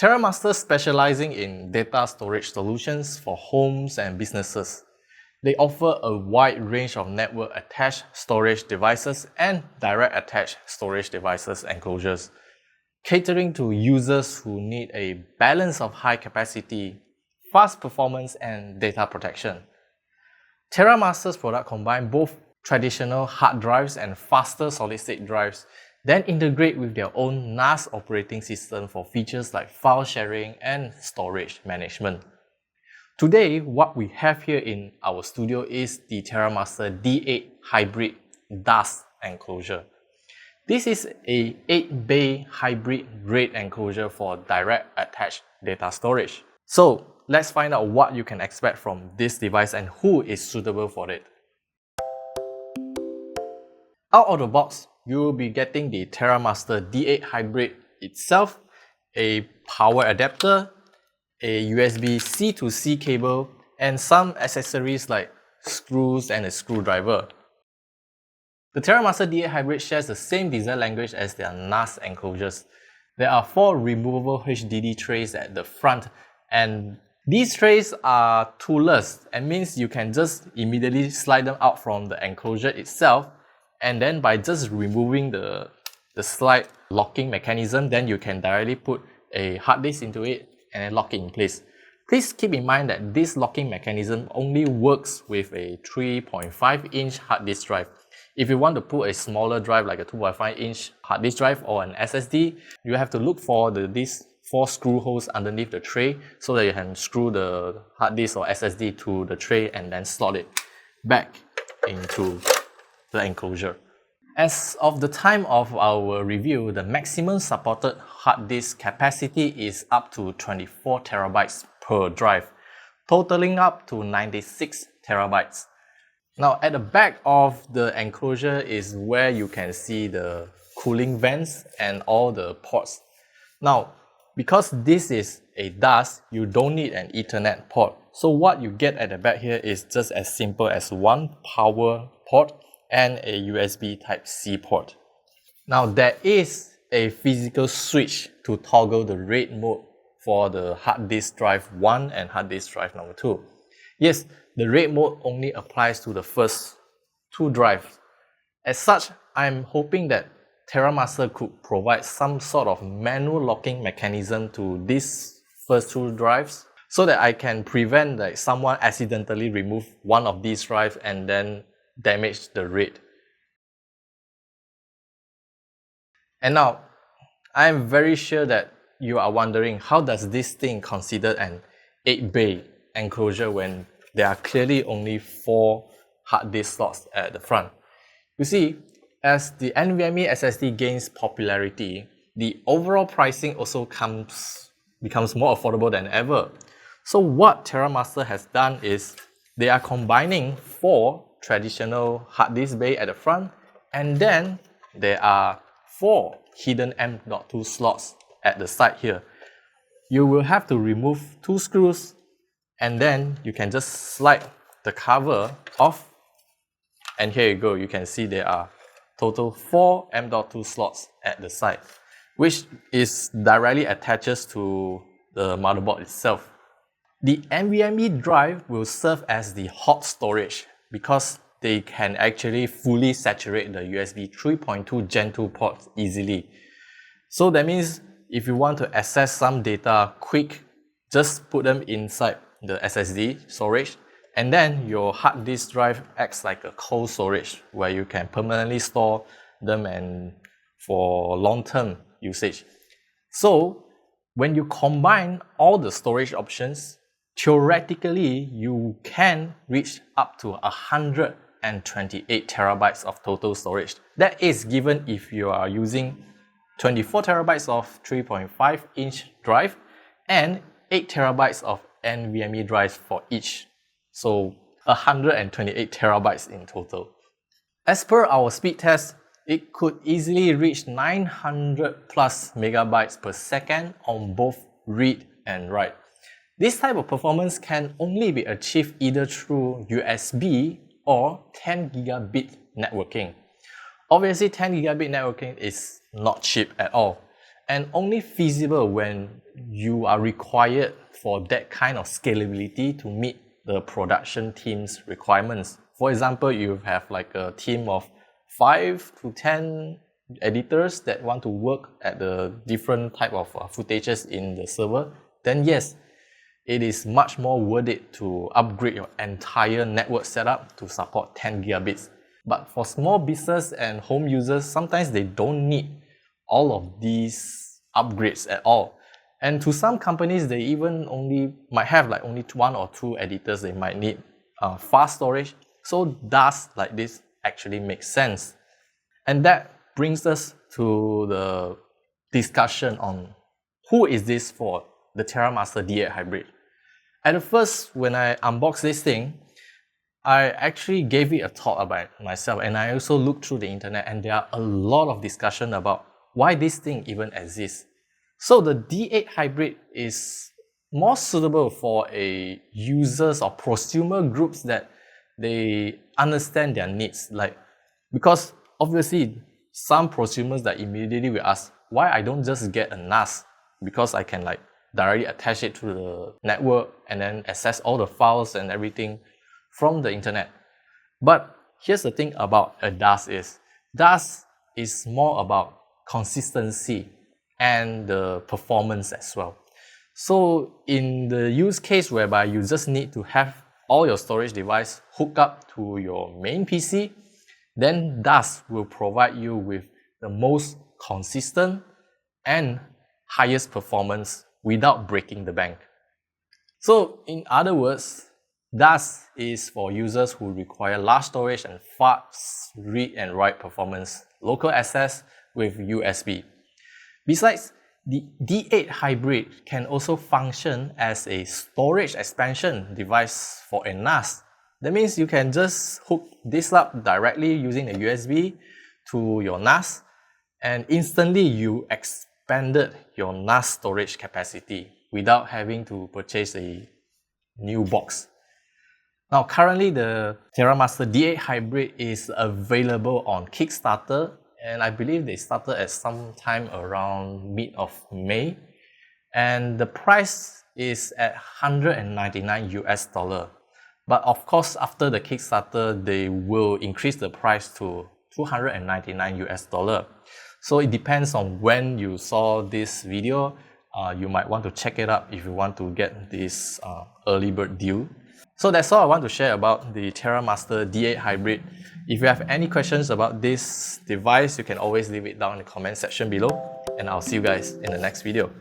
TerraMaster specializing in data storage solutions for homes and businesses. They offer a wide range of network-attached storage devices and direct-attached storage devices enclosures, catering to users who need a balance of high capacity, fast performance, and data protection. TerraMaster's product combine both traditional hard drives and faster solid-state drives, then integrate with their own NAS operating system for features like file sharing and storage management. Today, what we have here in our studio is the TerraMaster D8 Hybrid DAS enclosure. This is a 8-bay hybrid RAID enclosure for direct attached data storage. So let's find out what you can expect from this device and who is suitable for it. Out of the box, you will be getting the TerraMaster D8 Hybrid itself, a power adapter, a USB C to C cable, and some accessories like screws and a screwdriver. The TerraMaster D8 Hybrid shares the same design language as their NAS enclosures. There are 4 removable HDD trays at the front, and these trays are toolless, and means you can just immediately slide them out from the enclosure itself, and then by just removing the slide locking mechanism, then you can directly put a hard disk into it and then lock it in place. Please keep in mind that this locking mechanism only works with a 3.5-inch hard disk drive. If you want to put a smaller drive like a 2.5-inch hard disk drive or an SSD, you have to look for these 4 screw holes underneath the tray so that you can screw the hard disk or SSD to the tray and then slot it back into the enclosure. As of the time of our review, the maximum supported hard disk capacity is up to 24 terabytes per drive, totaling up to 96 terabytes. Now at the back of the enclosure is where you can see the cooling vents and all the ports. Now, because this is a DAS, you don't need an Ethernet port. So what you get at the back here is just as simple as one power port and a USB Type-C port. Now there is a physical switch to toggle the RAID mode for the hard disk drive 1 and hard disk drive number 2. Yes, the RAID mode only applies to the first 2 drives. As such, I'm hoping that TerraMaster could provide some sort of manual locking mechanism to these first 2 drives so that I can prevent like someone accidentally remove one of these drives and then damage the RAID. And now, I'm very sure that you are wondering, how does this thing consider an 8-bay enclosure when there are clearly only 4 hard disk slots at the front? You see, as the NVMe SSD gains popularity, the overall pricing also becomes more affordable than ever. So what TerraMaster has done is they are combining 4 traditional hard disk bay at the front, and then there are 4 hidden M.2 slots at the side here. You will have to remove 2 screws and then you can just slide the cover off, and here you go, you can see there are total 4 M.2 slots at the side, which is directly attaches to the motherboard itself. The NVMe drive will serve as the hot storage because they can actually fully saturate the USB 3.2 Gen 2 ports easily. So that means if you want to access some data quick, just put them inside the SSD storage, and then your hard disk drive acts like a cold storage where you can permanently store them and for long-term usage. So when you combine all the storage options, theoretically you can reach up to 128 terabytes of total storage. That is given if you are using 24 terabytes of 3.5-inch drive and 8 terabytes of NVMe drives for each. So 128 terabytes in total. As per our speed test, it could easily reach 900 plus megabytes per second on both read and write. This type of performance can only be achieved either through USB or 10 gigabit networking. Obviously, 10 gigabit networking is not cheap at all. and only feasible when you are required for that kind of scalability to meet the production team's requirements. For example, you have like a team of 5 to 10 editors that want to work at the different type of footages in the server, then yes, it is much more worth it to upgrade your entire network setup to support 10 gigabits. But for small business and home users, sometimes they don't need all of these upgrades at all. And to some companies, they even might have like only 1 or 2 editors. They might need fast storage. So DAS like this actually makes sense. And that brings us to the discussion on who is this for, the TerraMaster D8 Hybrid. At first, when I unboxed this thing, I actually gave it a thought about myself, and I also looked through the internet, and there are a lot of discussion about why this thing even exists. So the D8 Hybrid is more suitable for users or prosumer groups that they understand their needs. Because obviously some prosumers that immediately will ask, why I don't just get a NAS? Because I can directly attach it to the network and then access all the files and everything from the internet. But here's the thing about a DAS is more about consistency and the performance as well. So in the use case whereby you just need to have all your storage device hooked up to your main PC, then DAS will provide you with the most consistent and highest performance without breaking the bank. So in other words, DAS is for users who require large storage and fast read and write performance, local access with USB. Besides, the D8 Hybrid can also function as a storage expansion device for a NAS. That means you can just hook this up directly using a USB to your NAS, and instantly you expanded your NAS storage capacity without having to purchase a new box. Now currently the TerraMaster D8 Hybrid is available on Kickstarter, and I believe they started at some time around mid of May, and the price is at $199 US. But of course, after the Kickstarter, they will increase the price to $299 US. So it depends on when you saw this video. You might want to check it out if you want to get this early bird deal. So that's all I want to share about the TerraMaster D8 Hybrid. If you have any questions about this device, you can always leave it down in the comment section below, and I'll see you guys in the next video.